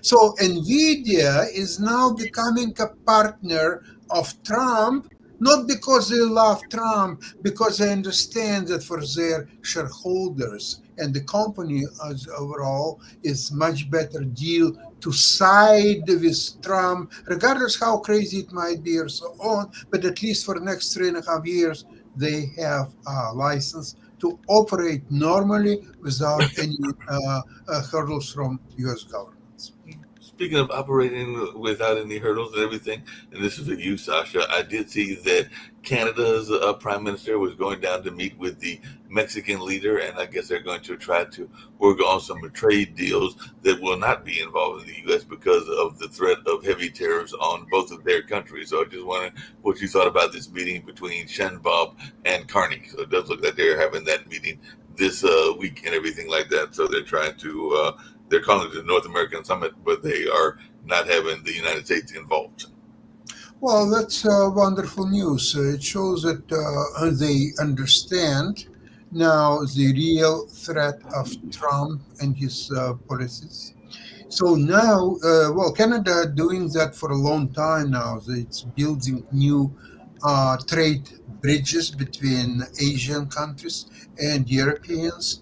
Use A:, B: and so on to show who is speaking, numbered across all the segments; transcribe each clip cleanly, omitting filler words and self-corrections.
A: So Nvidia is now becoming a partner of Trump, not because they love Trump, because they understand that for their shareholders and the company as overall is much better deal to side with Trump, regardless how crazy it might be or so on. But at least for the next 3.5 years, they have a license to operate normally without any hurdles from U.S. governments.
B: Speaking of operating without any hurdles and everything, and this is for you, Sasha, I did see that Canada's prime minister was going down to meet with the Mexican leader, and I guess they're going to try to work on some trade deals that will not be involving the U.S. because of the threat of heavy tariffs on both of their countries. So I just wondered what you thought about this meeting between Sheinbaum and Carney. So it does look like they're having that meeting this week and everything like that. So they're trying to they're calling it the North American Summit, but they are not having the United States involved.
A: Well, that's wonderful news. It shows that they understand now the real threat of Trump and his policies. So now, well, Canada doing that for a long time now. It's building new trade bridges between Asian countries and Europeans,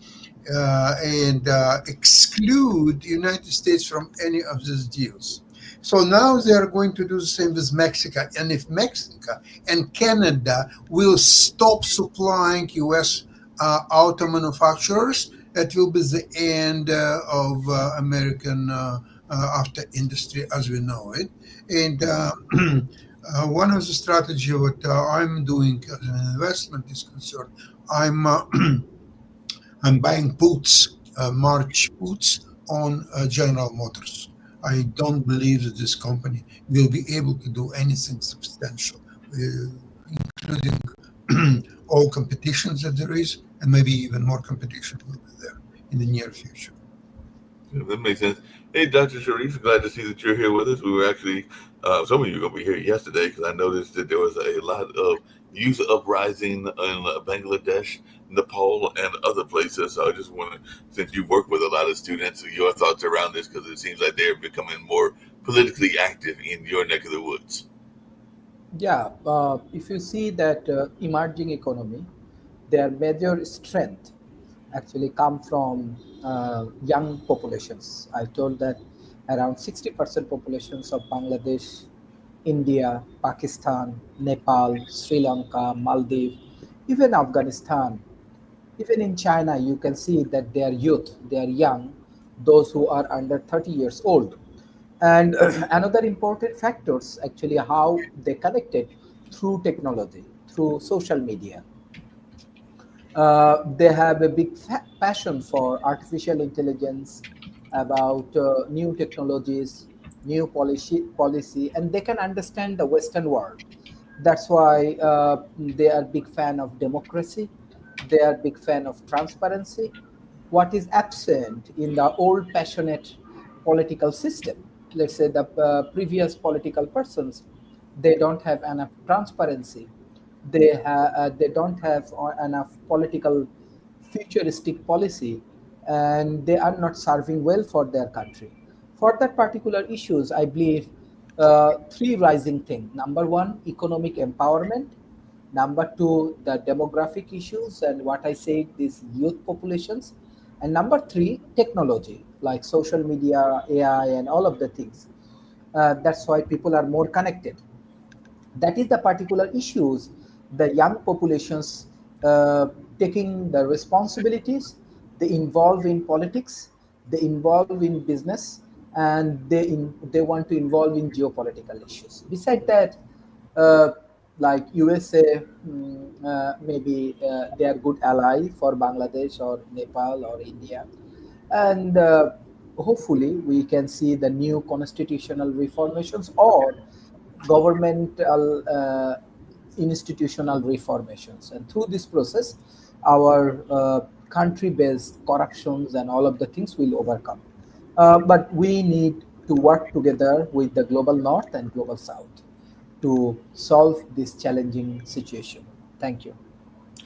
A: and exclude United States from any of these deals. So now they are going to do the same with Mexico. And if Mexico and Canada will stop supplying U.S. Auto manufacturers, that will be the end of American auto industry as we know it. And one of the strategy what I'm doing as an investment is concerned, I'm I'm buying puts, March puts on General Motors. I don't believe that this company will be able to do anything substantial, including all competitions that there is, and maybe even more competition will be there in the near future.
B: Yeah, that makes sense. Hey, Dr. Sharif, glad to see that you're here with us. We were actually, some of you were going to be here yesterday because I noticed that there was a lot of youth uprising in Bangladesh, Nepal, and other places. So I just wanted, since you work with a lot of students, your thoughts around this because it seems like they're becoming more politically active in your neck of the woods.
C: Yeah, if you see that emerging economy, their major strength actually come from young populations. I told that around 60% populations of Bangladesh, India, Pakistan, Nepal, Sri Lanka, Maldives, even Afghanistan, even in China, you can see that they are youth, they are young, those who are under 30 years old. And another important factors actually how they connected through technology, through social media. They have a big passion for artificial intelligence, about new technologies, new policy, and they can understand the Western world. That's why they are big fan of democracy. They are big fan of transparency. What is absent in the old passionate political system? Let's say the previous political persons, they don't have enough transparency, they don't have enough political futuristic policy, and they are not serving well for their country. For that particular issues, I believe three rising things. Number one, economic empowerment. Number two, the demographic issues and what I said, these youth populations. And number three, technology like social media, AI, and all of the things. That's why people are more connected. That is the particular issues the young populations uh, taking the responsibilities, they involve in politics, they involve in business, and they want to involve in geopolitical issues. Besides that, uh, like USA, maybe they are good ally for Bangladesh or Nepal or India, and hopefully we can see the new constitutional reformations or governmental institutional reformations, and through this process our country based corruptions and all of the things will overcome. But we need to work together with the global north and global south to solve this challenging situation. Thank you.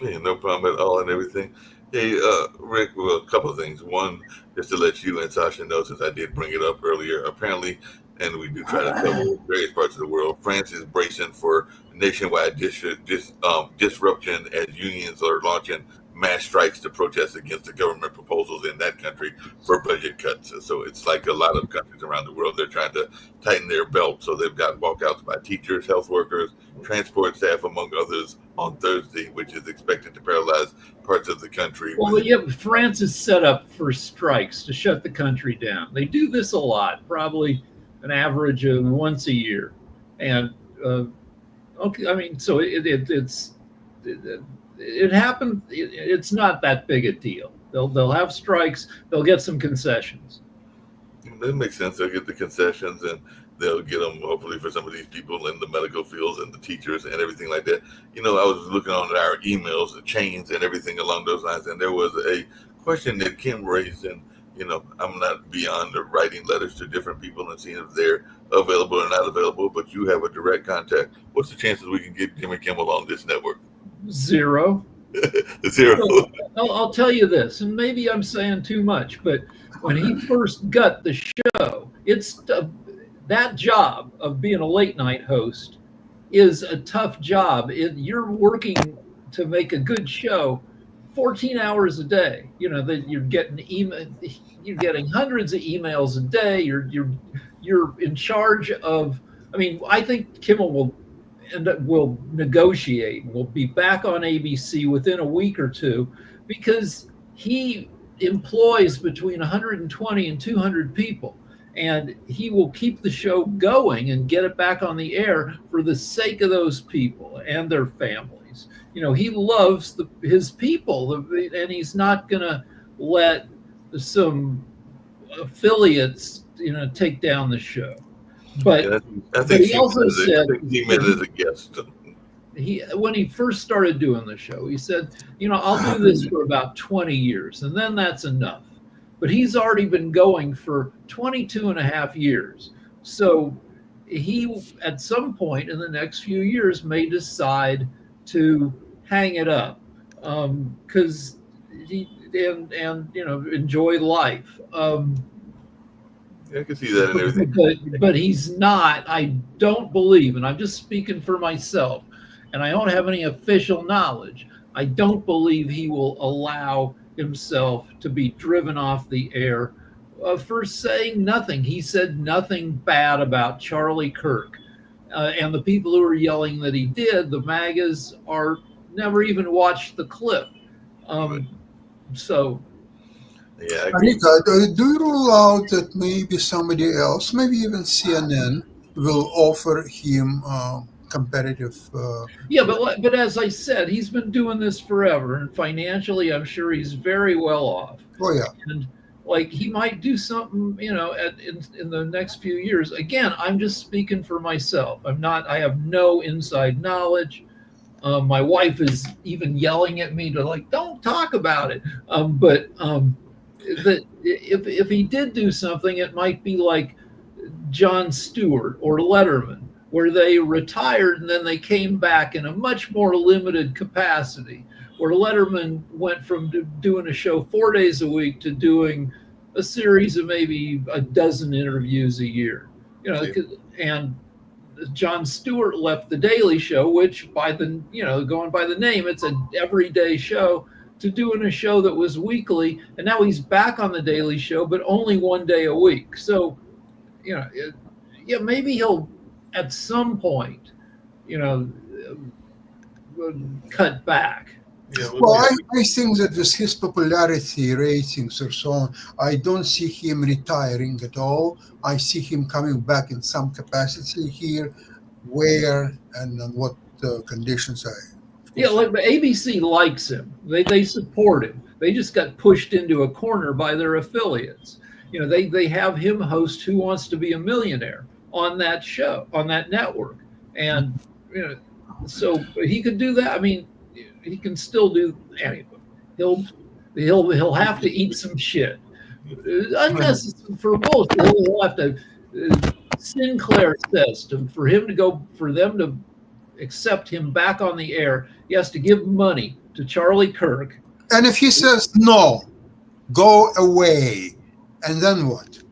B: Yeah, no problem at all and everything. Hey, Rick, well, a couple of things. One, just to let you and Sasha know, since I did bring it up earlier, apparently, and we do try to cover various parts of the world, France is bracing for nationwide disruption as unions are launching mass strikes to protest against the government proposals in that country for budget cuts. So it's like a lot of countries around the world, they're trying to tighten their belt. So they've got walkouts by teachers, health workers, transport staff, among others, on Thursday, which is expected to paralyze parts of the country.
D: Well, yeah, France is set up for strikes to shut the country down. They do this a lot, probably an average of once a year. And okay, I mean, so it happened. It's not that big a deal. They'll have strikes. They'll get some concessions.
B: That makes sense. They'll get the concessions and they'll get them hopefully for some of these people in the medical fields and the teachers and everything like that. You know, I was looking on our emails, the chains and everything along those lines, and there was a question that Kim raised, and you know, I'm not beyond writing letters to different people and seeing if they're available or not available, but you have a direct contact. What's the chances we can get Jimmy Kimmel on this network?
D: Zero.
B: Zero.
D: I'll tell you this, and maybe I'm saying too much, but when he first got the show, it's that job of being a late night host is a tough job. You're working to make a good show 14 hours a day. You know that you're getting hundreds of emails a day. You're in charge of. I mean, I think Kimmel will negotiate. Will be back on ABC within a week or two because he employs between 120 and 200 people. And he will keep the show going and get it back on the air for the sake of those people and their families. You know, he loves his people, and he's not going to let some affiliates, you know, take down the show. But,
B: yeah, I think
D: but he also said
B: he meant it as a guest.
D: When he first started doing the show, he said, you know, I'll do this for about 20 years, and then that's enough. But he's already been going for 22 and a half years. So he, at some point in the next few years, may decide to hang it up because he and you know, enjoy life.
B: Yeah, I can see that and everything.
D: But he's not. I don't believe, and I'm just speaking for myself, and I don't have any official knowledge. I don't believe he will allow himself to be driven off the air for saying nothing. He said nothing bad about Charlie Kirk. And the people who are yelling that he did, the MAGAs, are never even watched the clip. So,
B: yeah,
A: Anita, do you rule out that maybe somebody else, maybe even CNN, will offer him competitive?
D: Yeah, but as I said, he's been doing this forever, and financially, I'm sure he's very well off.
A: Oh yeah,
D: And like he might do something, you know, in the next few years. Again, I'm just speaking for myself. I'm not. I have no inside knowledge. My wife is even yelling at me to like, don't talk about it. But if he did do something, it might be like Jon Stewart or Letterman, where they retired and then they came back in a much more limited capacity, where Letterman went from doing a show 4 days a week to doing a series of maybe a dozen interviews a year. You know, and Jon Stewart left the Daily Show, which by the, you know, going by the name, it's an everyday show, to doing a show that was weekly, and now he's back on the Daily Show, but only 1 day a week. So, you know, yeah, maybe he'll at some point, you know, cut back.
B: Yeah,
A: well, I think that with his popularity ratings or so on, I don't see him retiring at all. I see him coming back in some capacity here. Where and on what conditions?
D: Yeah, like ABC likes him. They support him. They just got pushed into a corner by their affiliates. You know, they have him host Who Wants to Be a Millionaire on that show, on that network. And, you know, so he could do that. I mean, he can still do anything. He'll have to eat some shit. Unnecessary for both. He'll have to, Sinclair says, for them to accept him back on the air, he has to give money to Charlie Kirk
A: And if he says no, go away, and then what?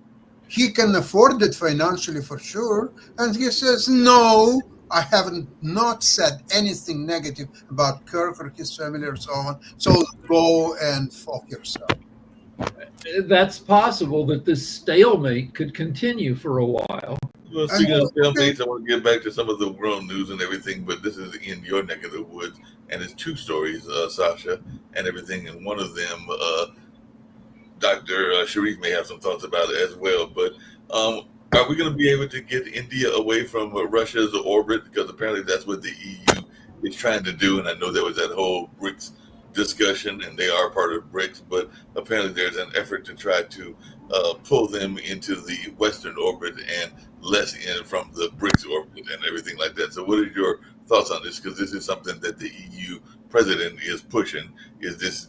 A: He can afford it financially for sure, and he says no. I haven't not said anything negative about Kirk or his family or so on. So go and fuck yourself.
D: That's possible that this stalemate could continue for a while.
B: Well,
A: And
B: speaking of stalemates, I want to get back to some of the world news and everything, but this is in your neck of the woods, and it's two stories, Sasha, and everything, and one of them, Dr. Sharif may have some thoughts about it as well, but are we going to be able to get India away from Russia's orbit? Because apparently that's what the EU is trying to do, and I know there was that whole BRICS discussion, and they are part of BRICS, but apparently there's an effort to try to pull them into the Western orbit and less in from the BRICS orbit and everything like that. So what are your thoughts on this? Because this is something that the EU president is pushing, is this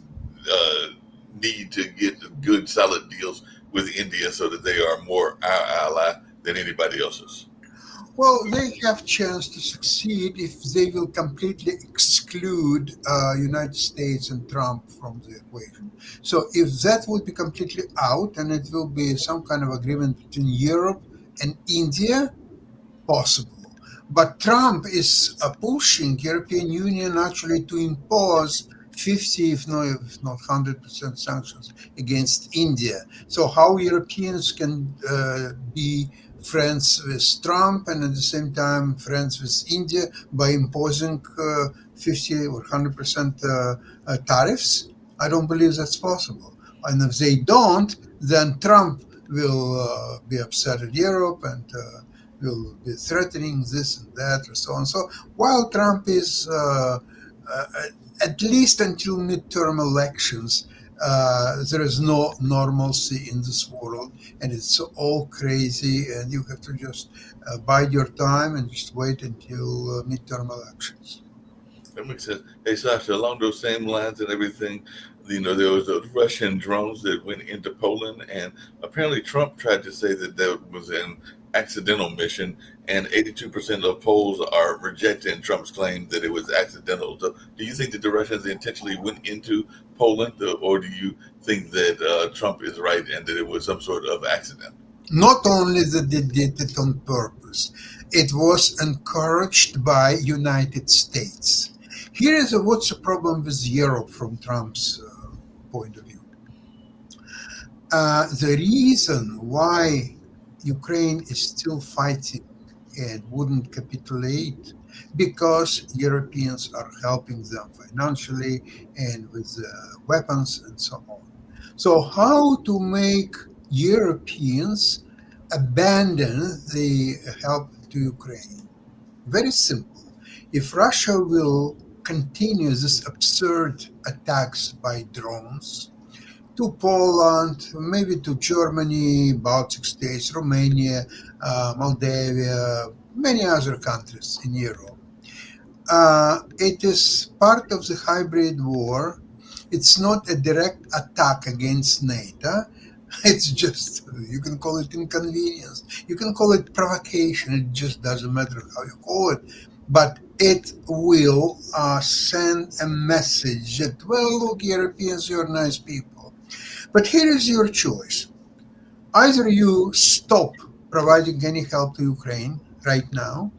B: need to get good, solid deals with India so that they are more our ally than anybody else's.
A: Well, they have chance to succeed if they will completely exclude United States and Trump from the equation. So if that would be completely out and it will be some kind of agreement between Europe and India, possible. But Trump is pushing European Union actually to impose 50, if not 100% sanctions against India. So how Europeans can be friends with Trump and at the same time friends with India by imposing 50 or 100% tariffs? I don't believe that's possible. And if they don't, then Trump will be upset at Europe and will be threatening this and that and so on. So while Trump is at least until midterm elections, there is no normalcy in this world, and it's all crazy, and you have to just bide your time and just wait until midterm elections.
B: That makes sense. Hey, Sasha, along those same lines and everything, there was those Russian drones that went into Poland, and apparently Trump tried to say that that was an accidental mission, and 82% of polls are rejecting Trump's claim that it was accidental. So do you think that the Russians intentionally went into Poland, or do you think that Trump is right and that it was some sort of accident?
A: Not only that they did it on purpose, it was encouraged by United States. Here is what's the problem with Europe from Trump's point of view. The reason why Ukraine is still fighting and wouldn't capitulate because Europeans are helping them financially and with weapons and so on. So how to make Europeans abandon the help to Ukraine? Very simple. If Russia will continue this absurd attacks by drones to Poland, maybe to Germany, Baltic states, Romania, Moldavia, many other countries in Europe. It is part of the hybrid war. It's not a direct attack against NATO. It's just, you can call it inconvenience. You can call it provocation. It just doesn't matter how you call it. But it will send a message that, well, look, Europeans, you're nice people. But here is your choice. Either you stop providing any help to Ukraine right now,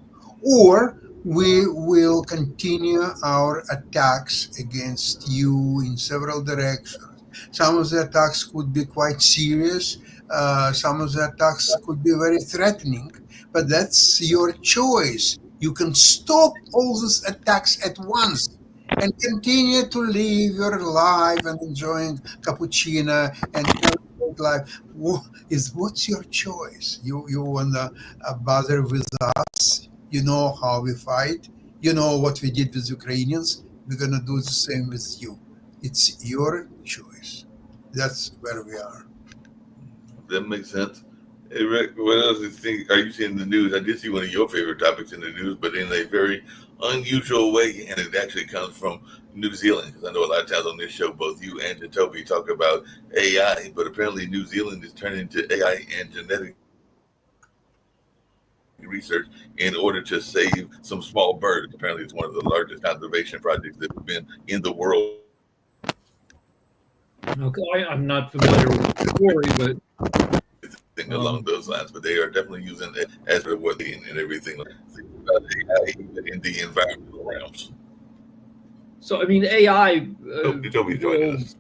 A: or we will continue our attacks against you in several directions. Some of the attacks could be quite serious. Some of the attacks could be very threatening, but that's your choice. You can stop all these attacks at once and continue to live your life and enjoying cappuccino and life. What's your choice? You wanna bother with us? You know how we fight. You know what we did with Ukrainians. We're gonna do the same with you. It's your choice. That's where we are.
B: That makes sense. Hey, Rick, what else are you seeing in the news? I did see one of your favorite topics in the news, but in a very unusual way, and it actually comes from New Zealand. Because I know a lot of times on this show, both you and Jacoby talk about AI, but apparently New Zealand is turning to AI and genetic research in order to save some small birds. Apparently, it's one of the largest conservation projects that have been in the world.
D: Okay, I'm not familiar with the story, but
B: Thing along those lines, but they are definitely using it as for what they and everything about AI even in the environmental realms.
D: so I mean, AI
B: Toby joining
D: will
B: us.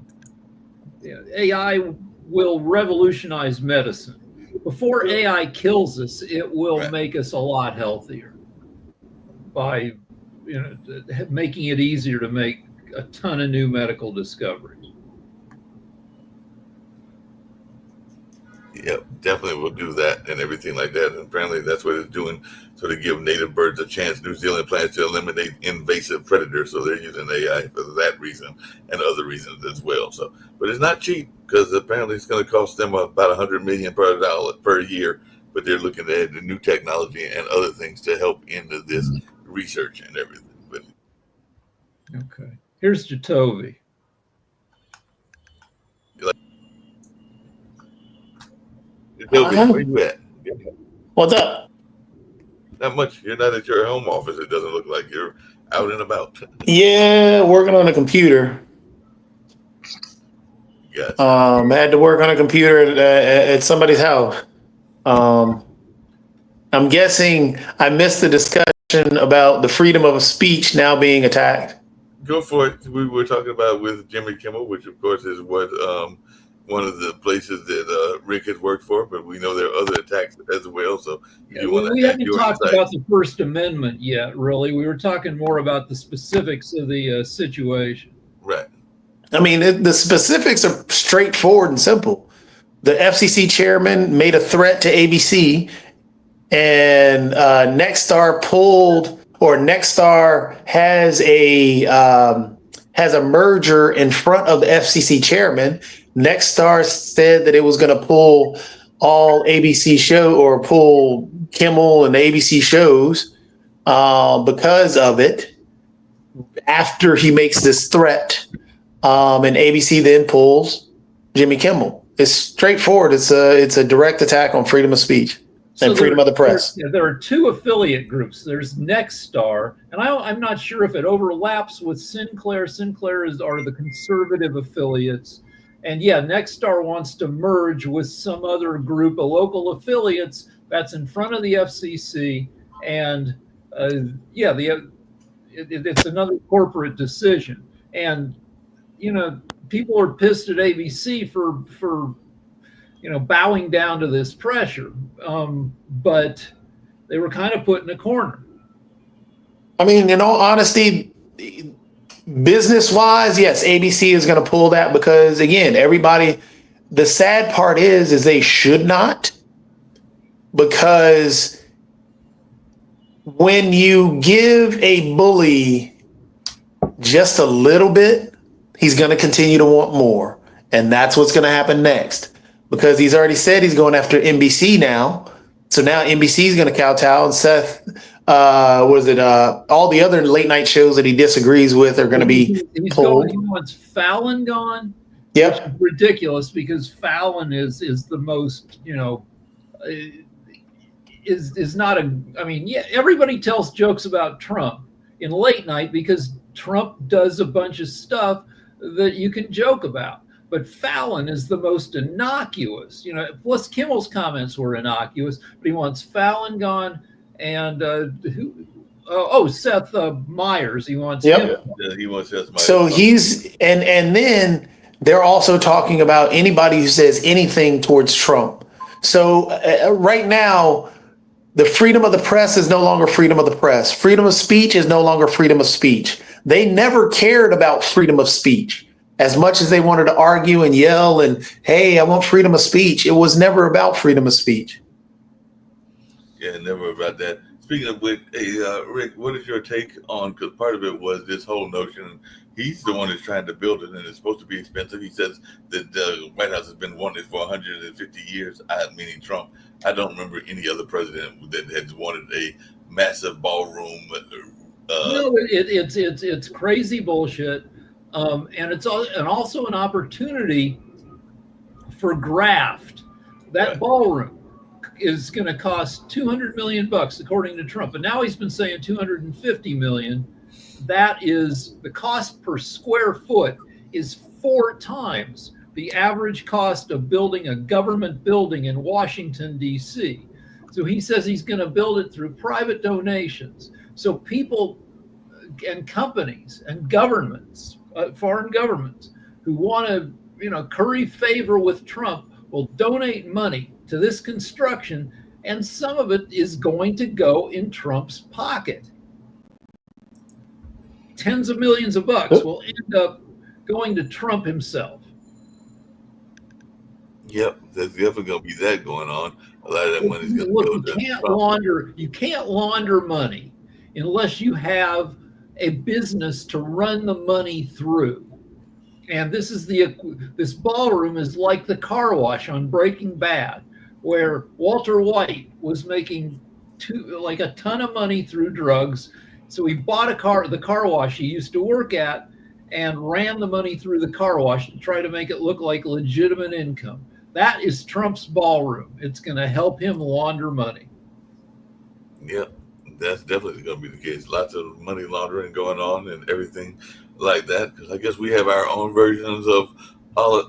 D: AI will revolutionize medicine. Before AI kills us, it will
B: Right.
D: make us a lot healthier by making it easier to make a ton of new medical discoveries.
B: Yep, definitely will do that and everything like that. And apparently that's what it's doing. So to give native birds a chance, New Zealand plans to eliminate invasive predators. So they're using AI for that reason and other reasons as well. So, but it's not cheap because apparently it's going to cost them about $100 million per year. But they're looking at the new technology and other things to help into this research and everything. But
D: Okay. Here's Jatovi.
B: Toby, where you at?
E: What's up?
B: Not much. You're not at your home office. It doesn't look like you're out and about.
E: Yeah, working on a computer.
B: Gotcha.
E: I had to work on a computer at somebody's house. I'm guessing I missed the discussion about the freedom of speech now being attacked.
B: Go for it. We were talking about with Jimmy Kimmel, which of course is what one of the places that Rick has worked for, but we know there are other attacks as well. So
D: We haven't talked about the First Amendment yet, really. We were talking more about the specifics of the situation.
B: Right.
E: I mean, the specifics are straightforward and simple. The FCC chairman made a threat to ABC, and Nexstar has a merger in front of the FCC chairman. Nexstar said that it was going to pull all ABC show or pull Kimmel and the ABC shows because of it. After he makes this threat, and ABC then pulls Jimmy Kimmel. It's straightforward. It's a direct attack on freedom of speech and freedom of the press.
D: There are two affiliate groups. There's Nexstar, and I'm not sure if it overlaps with Sinclair. Sinclair are the conservative affiliates. And yeah, Nexstar wants to merge with some other group of local affiliates that's in front of the FCC. And it's another corporate decision. And, people are pissed at ABC for bowing down to this pressure. But they were kind of put in a corner.
E: I mean, in all honesty, business-wise, yes, ABC is going to pull that because, again, the sad part is they should not, because when you give a bully just a little bit, he's going to continue to want more. And that's what's going to happen next, because he's already said he's going after NBC now. So now NBC is going to kowtow, and Seth, all the other late night shows that he disagrees with are going to be pulled.
D: He wants Fallon gone.
E: Yep.
D: Which is ridiculous, because Fallon is the most, is not everybody tells jokes about Trump in late night because Trump does a bunch of stuff that you can joke about. But Fallon is the most innocuous, plus Kimmel's comments were innocuous, but he wants Fallon gone. And Seth Meyers, he wants him.
B: Yeah, he wants Seth Meyers.
E: So and then they're also talking about anybody who says anything towards Trump. So right now, the freedom of the press is no longer freedom of the press. Freedom of speech is no longer freedom of speech. They never cared about freedom of speech as much as they wanted to argue and yell and, hey, I want freedom of speech. It was never about freedom of speech.
B: Yeah, never about that. Speaking of which, Rick, what is your take on, because part of it was this whole notion, he's the one who's trying to build it, and it's supposed to be expensive. He says that the White House has been wanting it for 150 years, meaning Trump. I don't remember any other president that had wanted a massive ballroom.
D: No, it's crazy bullshit, and it's also an opportunity for graft. That
B: Right.
D: ballroom is going to cost $200 million, according to Trump, and now he's been saying $250 million. That is the cost per square foot is 4 times the average cost of building a government building in Washington, D.C. So he says he's going to build it through private donations. So people and companies and governments, foreign governments, who want to, curry favor with Trump will donate money to this construction, and some of it is going to go in Trump's pocket. Tens of millions of bucks will end up going to Trump himself.
B: Yep, there's definitely going to be that going on. A lot of that money's going to
D: Look,
B: go to
D: you can't launder money unless you have a business to run the money through. And this ballroom is like the car wash on Breaking Bad, where Walter White was making a ton of money through drugs. So he bought the car wash he used to work at, and ran the money through the car wash to try to make it look like legitimate income. That is Trump's ballroom. It's going to help him launder money.
B: Yep, that's definitely going to be the case. Lots of money laundering going on and everything like that. Because I guess we have our own versions of all,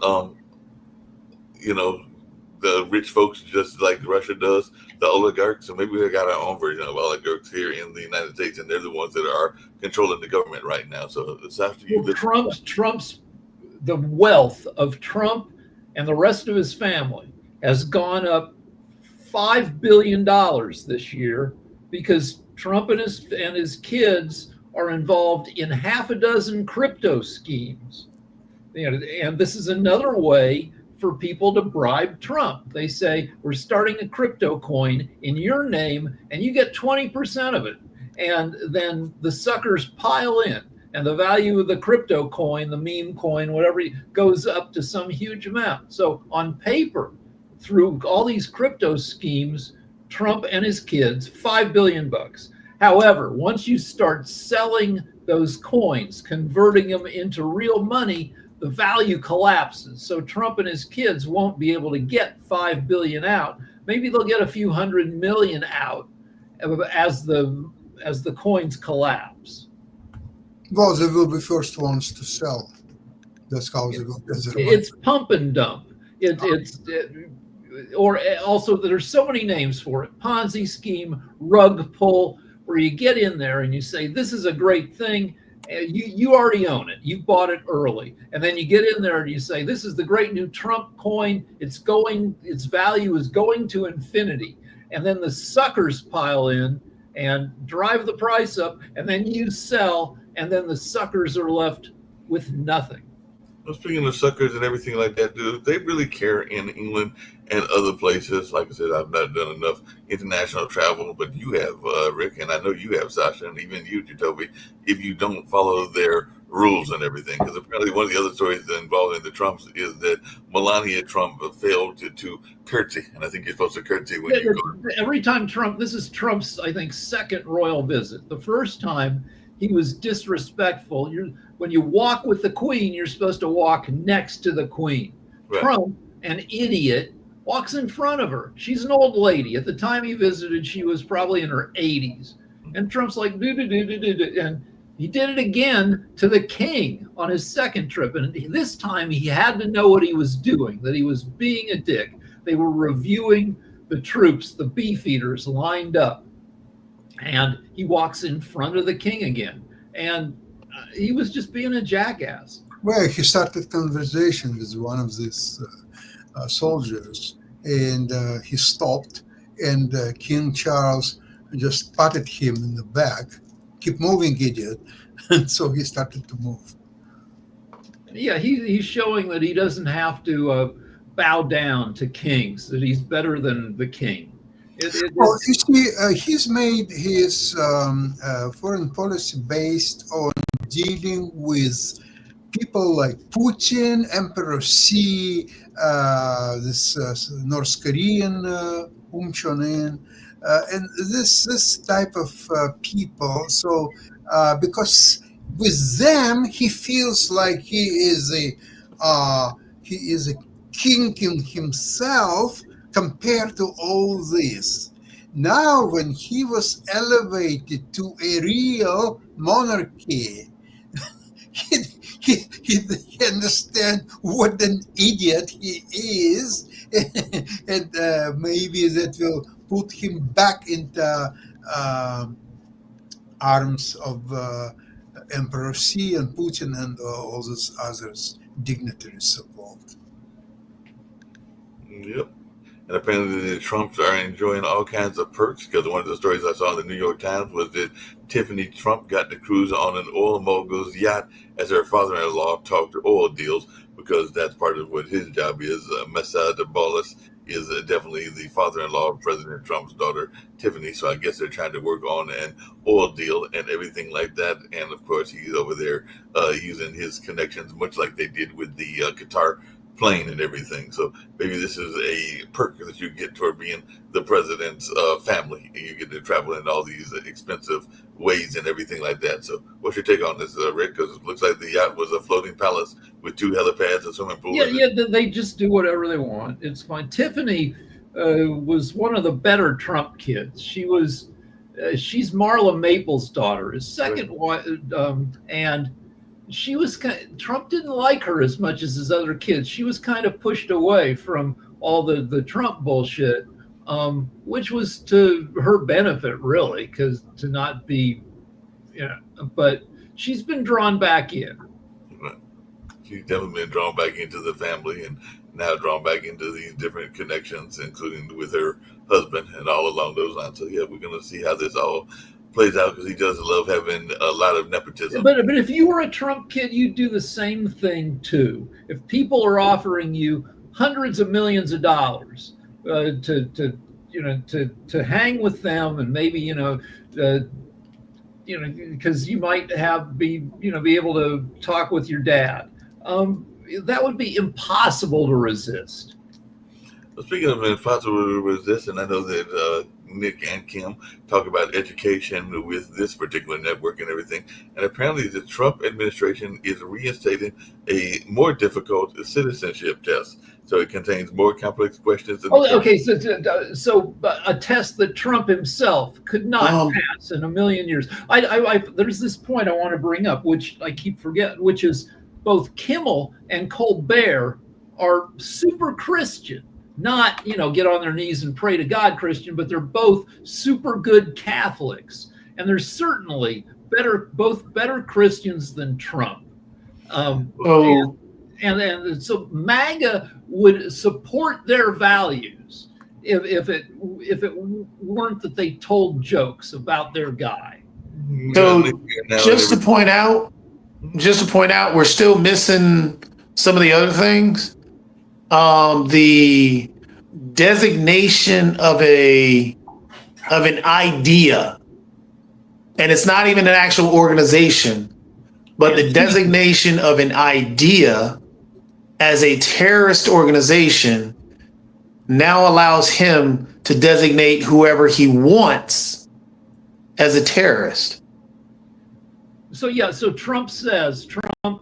B: the rich folks, just like Russia does, the oligarchs. So maybe we've got our own version of oligarchs here in the United States, and they're the ones that are controlling the government right now. So it's after you.
D: Well, the wealth of Trump and the rest of his family has gone up $5 billion this year because Trump and his kids are involved in half a dozen crypto schemes. And this is another way for people to bribe Trump. They say, we're starting a crypto coin in your name and you get 20% of it. And then the suckers pile in, and the value of the crypto coin, the meme coin, whatever, goes up to some huge amount. So on paper, through all these crypto schemes, Trump and his kids, $5 billion. However, once you start selling those coins, converting them into real money, the value collapses. So Trump and his kids won't be able to get $5 billion out. Maybe they'll get a few $100 million out as the coins collapse.
A: Well, they will be first ones to sell. That's how they will get their money.
D: It's pump and dump. Or also, there's so many names for it. Ponzi scheme, rug pull, where you get in there and you say, this is a great thing. You already own it. You bought it early. And then you get in there and you say, this is the great new Trump coin. Its value is going to infinity. And then the suckers pile in and drive the price up, and then you sell, and then the suckers are left with nothing.
B: Well, speaking of suckers and everything like that, do they really care in England and other places? Like I said, I've not done enough international travel, but you have, Rick, and I know you have, Sasha, and even you, Jacoby, if you don't follow their rules and everything. Because apparently one of the other stories involving the Trumps is that Melania Trump failed to curtsy, and I think you're supposed to curtsy when you go.
D: Every time this is Trump's, I think, second royal visit. The first time he was disrespectful. When you walk with the Queen, you're supposed to walk next to the Queen. Right. Trump, an idiot, walks in front of her. She's an old lady. At the time he visited, she was probably in her 80s. And Trump's like, do. And he did it again to the king on his second trip. And this time he had to know what he was doing, that he was being a dick. They were reviewing the troops, the beefeaters lined up. And he walks in front of the king again. And he was just being a jackass.
A: Well, he started conversation with one of these soldiers, and he stopped, and King Charles just patted him in the back. Keep moving, idiot. And so he started to move.
D: Yeah, he's showing that he doesn't have to bow down to kings, that he's better than the king.
A: Well, you see, he's made his foreign policy based on dealing with people like Putin, Emperor Xi, this North Korean Kim Jong-un, and this type of people. So because with them, he feels like he is a king in himself compared to all this. Now, when he was elevated to a real monarchy, he understand what an idiot he is, and maybe that will put him back into arms of Emperor Xi and Putin and all those others dignitaries involved.
B: Yep. And apparently the Trumps are enjoying all kinds of perks, because one of the stories I saw in the New York Times was that Tiffany Trump got to cruise on an oil mogul's yacht as her father-in-law talked oil deals, because that's part of what his job is. Mesa de Bolas is definitely the father-in-law of President Trump's daughter, Tiffany. So I guess they're trying to work on an oil deal and everything like that. And of course, he's over there using his connections, much like they did with the Qatar plane and everything. So maybe this is a perk that you get toward being the president's family, and you get to travel in all these expensive ways and everything like that. So what's your take on this, Rick? Because it looks like the yacht was a floating palace with 2 helipads and swimming pool.
D: Yeah, they just do whatever they want. It's fine. Tiffany was one of the better Trump kids. She's Marla Maples' daughter, his second wife, and she was Trump didn't like her as much as his other kids. She was kind of pushed away from all the Trump bullshit, which was to her benefit, really, because to not be, but she's been drawn back in.
B: Right. She's definitely been drawn back into the family, and now drawn back into these different connections, including with her husband and all along those lines. So yeah, we're going to see how this all plays out, because he does love having a lot of nepotism.
D: But if you were a Trump kid, you'd do the same thing too. If people are offering you hundreds of millions of dollars to hang with them, and maybe because you might be able to talk with your dad, that would be impossible to resist.
B: Well, speaking of impossible to resist, and I know that Nick and Kim talk about education with this particular network and everything, and apparently the Trump administration is reinstating a more difficult citizenship test. So it contains more complex questions.
D: Okay, so a test that Trump himself could not pass in a million years. There's this point I want to bring up, which I keep forgetting, which is both Kimmel and Colbert are super Christian. Not, get on their knees and pray to God Christian, but they're both super good Catholics. And they're certainly both better Christians than Trump. And so MAGA would support their values if it weren't that they told jokes about their guy.
E: So just to point out, we're still missing some of the other things. The designation of an idea, and it's not even an actual organization, but the designation of an idea as a terrorist organization now allows him to designate whoever he wants as a terrorist.
D: So Trump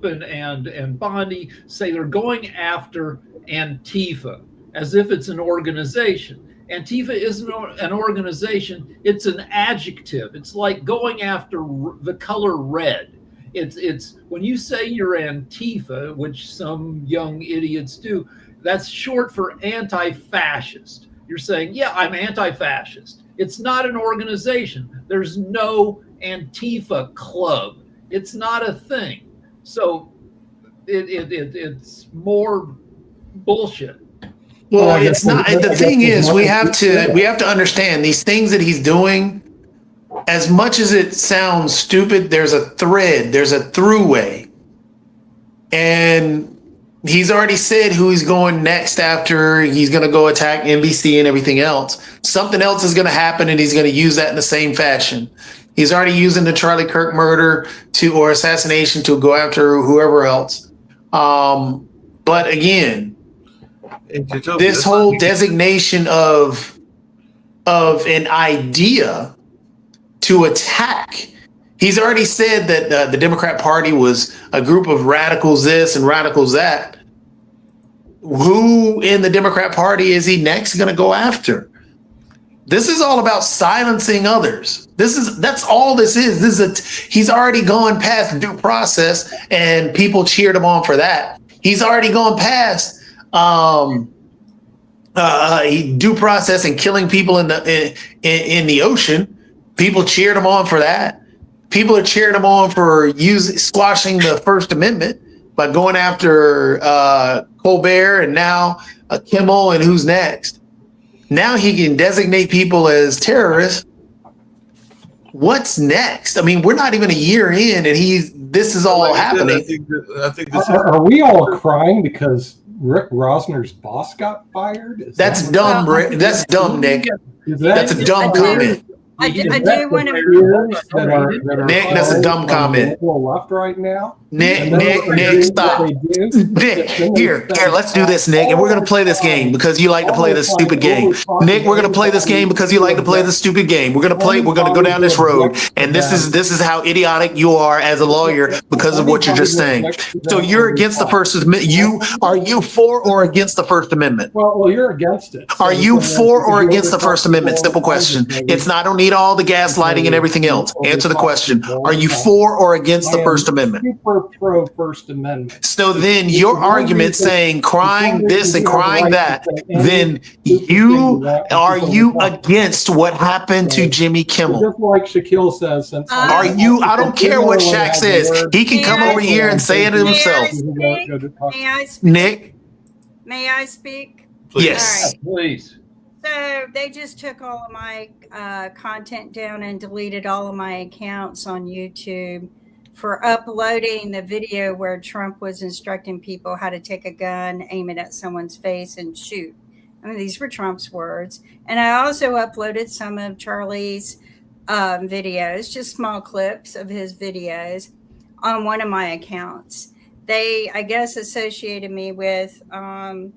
D: and Bondi say they're going after Antifa as if it's an organization. Antifa isn't an organization, it's an adjective. It's like going after the color red. It's when you say you're Antifa, which some young idiots do, that's short for anti-fascist. You're saying, yeah, I'm anti-fascist. It's not an organization. There's no Antifa club. It's not a thing. So it's more bullshit.
E: Well, it's not. The thing is, we have to understand these things that he's doing. As much as it sounds stupid, there's a thread, there's a throughway, and he's already said who he's going next after. He's going to go attack NBC and everything else. Something else is going to happen, and he's going to use that in the same fashion. He's already using the Charlie Kirk murder or assassination to go after whoever else. But again, this whole designation of an idea to attack. He's already said that the Democrat Party was a group of radicals this and radicals that. Who in the Democrat Party is he next going to go after? This is all about silencing others. That's all this is. He's already gone past due process, and people cheered him on for that. He's already gone past due process and killing people in the ocean. People cheered him on for that. People are cheering him on for squashing the First Amendment by going after Colbert and now Kimmel and who's next. Now he can designate people as terrorists. What's next? I mean, we're not even a year in, and this is all happening.
B: I think this
F: Are we all crying because Rick Rosner's boss got fired?
E: That's dumb, Rick. That's dumb, Nick. That's a dumb comment.
G: I do want to.
E: Nick, that's a dumb comment.
F: Left right now.
E: Nick, stop. Nick, here, let's do this, Nick, and we're gonna play this game because you like to play this stupid game. Nick, we're gonna play this game because you like to play this stupid game. We're gonna go down this road, and this is how idiotic you are as a lawyer because of what you're just saying. So you're against the First Amendment. Are you for or against the First Amendment?
F: Well, you're against it.
E: Are you for or against the First Amendment? Simple question. I don't need all the gaslighting and everything else. Answer the question. Are you for or against the First Amendment?
F: Super pro First Amendment.
E: So then your argument saying crying this and crying that, then are you against what happened to Jimmy Kimmel?
F: Just like Shaquille says.
E: Are you? I don't care what Shaq says. He can come over here and say it himself.
G: May I speak?
E: Nick?
G: May I speak?
E: Yes.
G: All right.
D: Please.
G: So they just took all of my content down and deleted all of my accounts on YouTube for uploading the video where Trump was instructing people how to take a gun, aim it at someone's face, and shoot. I mean, these were Trump's words. And I also uploaded some of Charlie's videos, just small clips of his videos on one of my accounts. They, I guess, associated me with Pod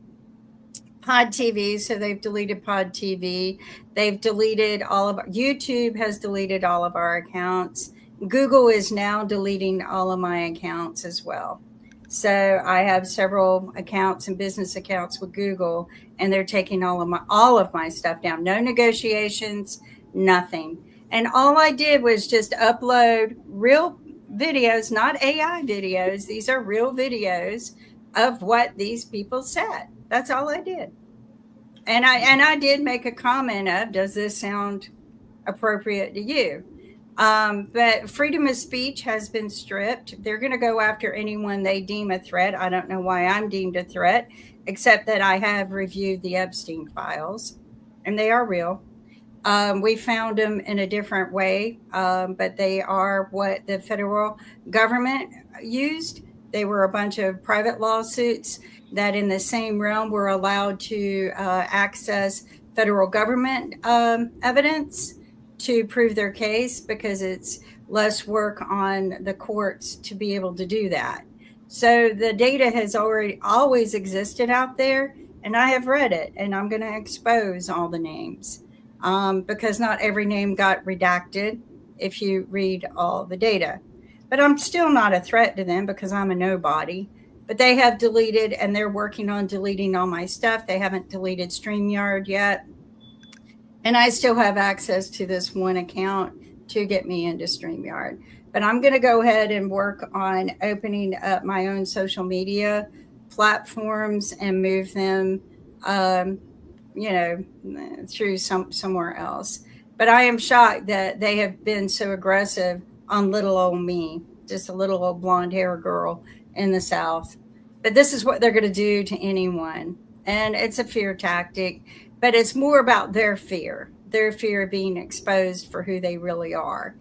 G: TV, so they've deleted Pod TV. They've deleted YouTube has deleted all of our accounts. Google is now deleting all of my accounts as well. So I have several accounts and business accounts with Google, and they're taking all of my stuff down. No negotiations, nothing. And all I did was just upload real videos, not AI videos. These are real videos of what these people said. That's all I did. And I did make a comment of, does this sound appropriate to you? But freedom of speech has been stripped. They're going to go after anyone they deem a threat. I don't know why I'm deemed a threat, except that I have reviewed the Epstein files, and they are real. We found them in a different way, but they are what the federal government used. They were a bunch of private lawsuits that in the same realm were allowed to access federal government evidence to prove their case, because it's less work on the courts to be able to do that. So the data has always existed out there, and I have read it, and I'm going to expose all the names because not every name got redacted if you read all the data. But I'm still not a threat to them because I'm a nobody. But they have deleted, and they're working on deleting all my stuff. They haven't deleted StreamYard yet. And I still have access to this one account to get me into StreamYard. But I'm going to go ahead and work on opening up my own social media platforms and move them, through somewhere else. But I am shocked that they have been so aggressive on little old me, just a little old blonde hair girl in the South. But this is what they're going to do to anyone. And it's a fear tactic, but it's more about their fear of being exposed for who they really are.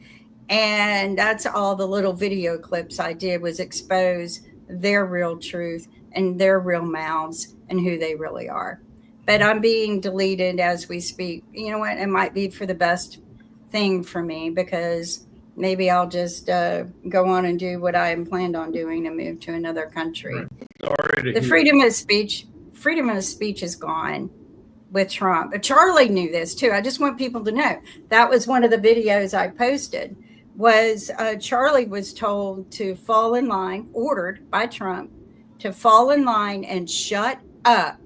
G: And that's all the little video clips I did, was expose their real truth and their real mouths and who they really are. But I'm being deleted as we speak. You know what? It might be for the best thing for me, because maybe I'll just go on and do what I am planned on doing and move to another country. The freedom of speech is gone with Trump. But Charlie knew this too. I just want people to know that was one of the videos I posted. Was Charlie was told to fall in line, ordered by Trump to fall in line and shut up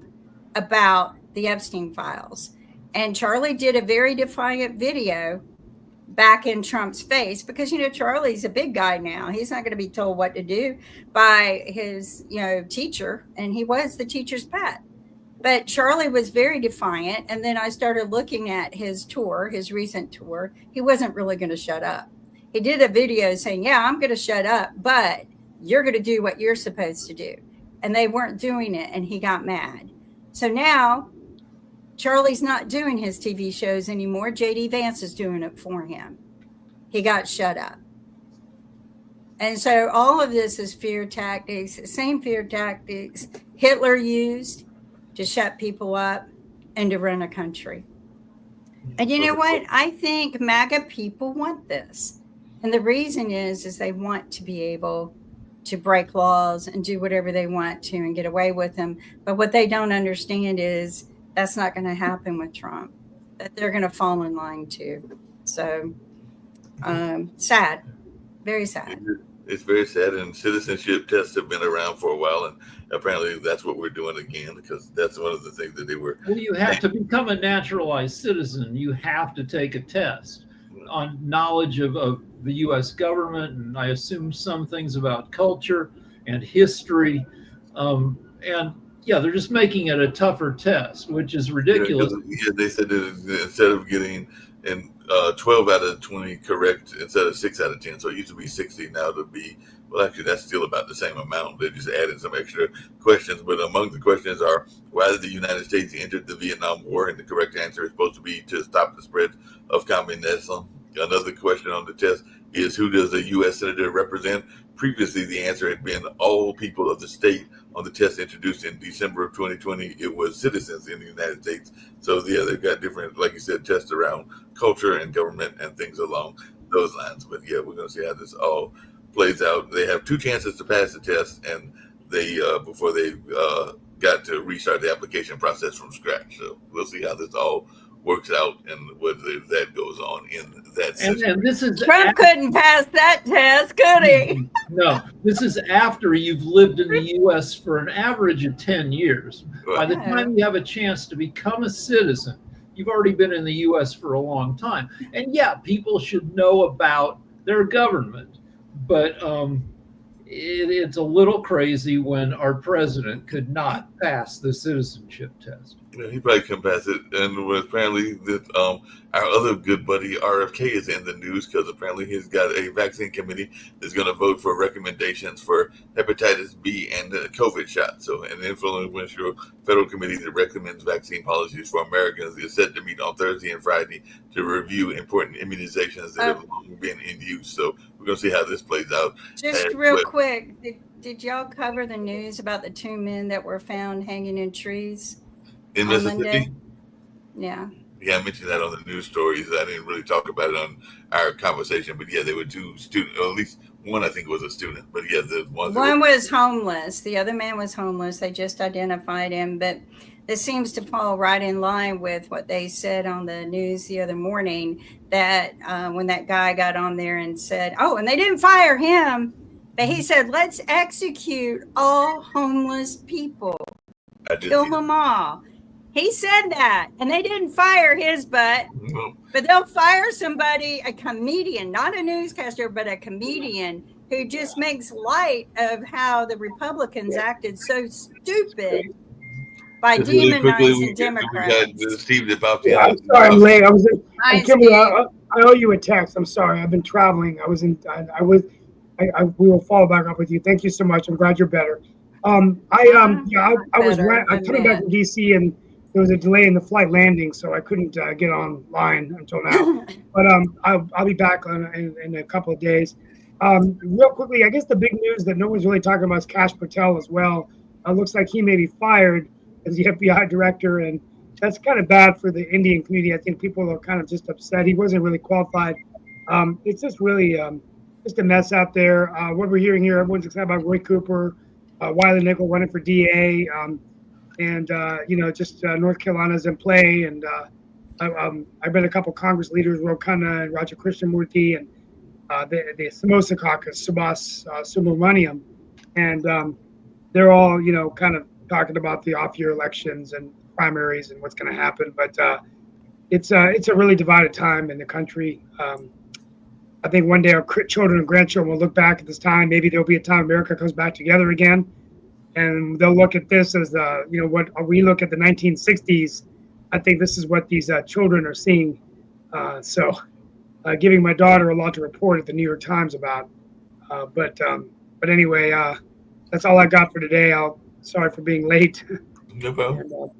G: about the Epstein files. And Charlie did a very defiant video back in Trump's face because, Charlie's a big guy now. He's not going to be told what to do by his, teacher. And he was the teacher's pet. But Charlie was very defiant. And then I started looking at his tour, his recent tour. He wasn't really going to shut up. He did a video saying, yeah, I'm going to shut up, but you're going to do what you're supposed to do. And they weren't doing it. And he got mad. So now Charlie's not doing his TV shows anymore. JD Vance is doing it for him. He got shut up. And so all of this is fear tactics, same fear tactics Hitler used to shut people up and to run a country. And you know what? I think MAGA people want this. And the reason is they want to be able to break laws and do whatever they want to and get away with them. But what they don't understand is that's not going to happen with Trump, that they're going to fall in line too. So sad, very sad.
B: It's very sad, and citizenship tests have been around for a while, and apparently that's what we're doing again, because that's one of the things that they were.
D: Well, you have to become a naturalized citizen. You have to take a test on knowledge of the U.S. government, and I assume some things about culture and history. And yeah, they're just making it a tougher test, which is ridiculous.
B: Yeah, they said that instead of getting 12 out of 20 correct instead of 6 out of 10. So it used to be 60, now to be, well, actually, that's still about the same amount. They just added some extra questions. But among the questions are, why did the United States enter the Vietnam War? And the correct answer is supposed to be to stop the spread of communism. Another question on the test is, who does a U.S. senator represent? Previously, the answer had been all people of the state. On the test introduced in December of 2020, it was citizens in the United States. So yeah, they've got different, like you said, tests around culture and government and things along those lines. But yeah, we're going to see how this all plays out. They have 2 chances to pass the test, and they before they got to restart the application process from scratch. So we'll see how this all works out and whether that goes on in that system.
D: And this is
G: Trump couldn't pass that test, could he?
D: No, this is after you've lived in the U.S. for an average of 10 years. By the time you have a chance to become a citizen, you've already been in the U.S. for a long time. And yeah, people should know about their government, but it's a little crazy when our president could not pass the citizenship test.
B: Yeah, he probably can pass it. And apparently that our other good buddy RFK is in the news, because apparently he's got a vaccine committee that's going to vote for recommendations for hepatitis B and the COVID shot. So an influential federal committee that recommends vaccine policies for Americans is set to meet on Thursday and Friday to review important immunizations that have long been in use. So we're going to see how this plays out.
G: Just real quick, did y'all cover the news about the 2 men that were found hanging in trees?
B: In Mississippi?
G: Monday? Yeah.
B: Yeah, I mentioned that on the news stories. I didn't really talk about it on our conversation, but yeah, they were 2 students, or at least one I think was a student. But yeah, the one
G: was homeless. The other man was homeless. They just identified him, but this seems to fall right in line with what they said on the news the other morning, that when that guy got on there and said, and they didn't fire him, but he said, let's execute all homeless people. Kill them all. He said that, and they didn't fire his butt, but they'll fire somebody, a comedian, not a newscaster, but a comedian who just makes light of how the Republicans acted so stupid by demonizing Democrats.
H: I'm sorry, I'm late. Kimberly, I owe you a text. I'm sorry. I've been traveling. We will follow back up with you. Thank you so much. I'm glad you're better. I was coming back from DC, and there was a delay in the flight landing, so I couldn't get online until now. But I'll be back in a couple of days. Real quickly, I guess the big news that no one's really talking about is Kash Patel as well. Looks like he may be fired as the FBI director, and that's kind of bad for the Indian community. I think people are kind of just upset. He wasn't really qualified. It's just really just a mess out there. What we're hearing here, everyone's excited about Roy Cooper, Wiley Nickel running for DA, and North Carolina's in play. And I've been a couple Congress leaders, Ro Khanna and Raja Krishnamurti, and the Samosa Caucus, Subhas Subramaniam, and they're all kind of talking about the off-year elections and primaries and what's going to happen. But it's a really divided time in the country. I think one day our children and grandchildren will look back at this time. Maybe there'll be a time America comes back together again, and they'll look at this as what we look at the 1960s. I think this is what these children are seeing. So, giving my daughter a lot to report at the New York Times about. But anyway, that's all I got for today. Sorry for being late.
B: No problem.
H: And,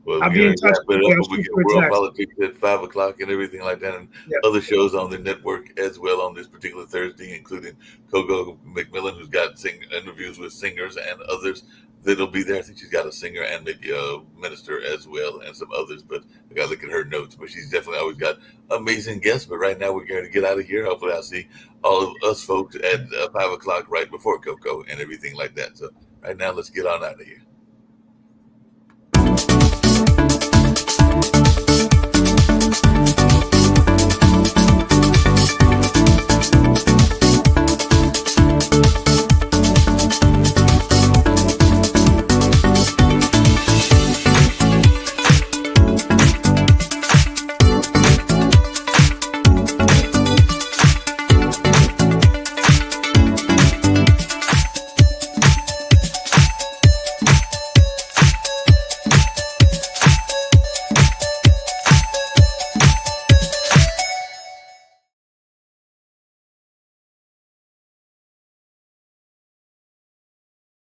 B: Well,
H: I'll be in touch with you. I'll
B: we
H: shoot
B: get
H: you a
B: World
H: text.
B: Politics at 5:00 and everything like that, and
H: Yep.
B: other shows on the network as well on this particular Thursday, including Coco McMillan, who's got interviews with singers and others that'll be there. I think she's got a singer and maybe a minister as well, and some others. But I got to look at her notes. But she's definitely always got amazing guests. But right now we're going to get out of here. Hopefully, I'll see all of us folks at 5:00 right before Coco and everything like that. So right now, let's get on out of here.